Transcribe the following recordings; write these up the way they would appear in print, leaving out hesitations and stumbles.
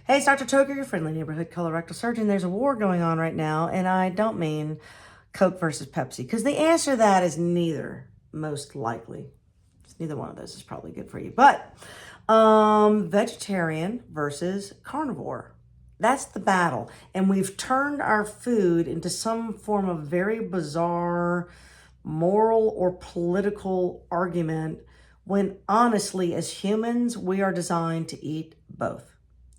Hey, it's Dr. Toker, your friendly neighborhood colorectal surgeon. There's a war going on right now, and I don't mean Coke versus Pepsi, because the answer to that is neither, most likely. Neither one of those is probably good for you. But vegetarian versus carnivore. That's the battle. And we've turned our food into some form of very bizarre moral or political argument when honestly, as humans, we are designed to eat both.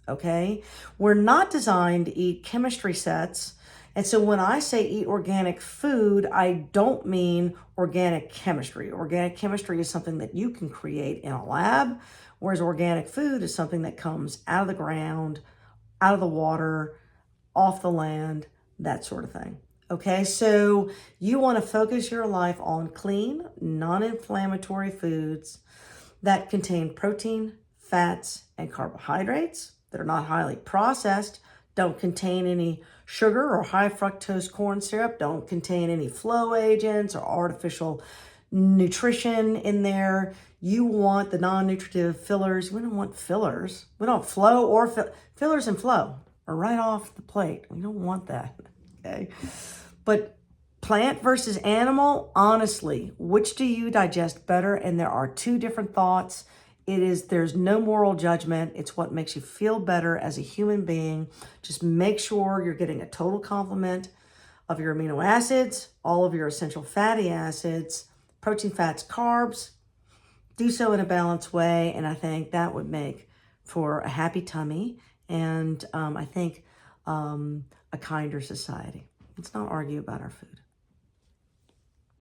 Okay? We're not designed to eat chemistry sets. And so when I say eat organic food, I don't mean organic chemistry. Organic chemistry is something that you can create in a lab, whereas organic food is something that comes out of the ground, out of the water, off the land, that sort of thing. Okay, so you want to focus your life on clean, non-inflammatory foods that contain protein, fats, and carbohydrates that are not highly processed, don't contain any sugar or high fructose corn syrup, don't contain any flow agents or artificial nutrition in there. You want the non-nutritive fillers. We don't want fillers. We don't flow or fillers and flow are right off the plate. We don't want that, okay? But plant versus animal, honestly, which do you digest better? And there are two different thoughts. There's no moral judgment. It's what makes you feel better as a human being. Just make sure you're getting a total complement of your amino acids, all of your essential fatty acids, protein, fats, carbs. Do so in a balanced way. And I think that would make for a happy tummy and I think a kinder society. Let's not argue about our food.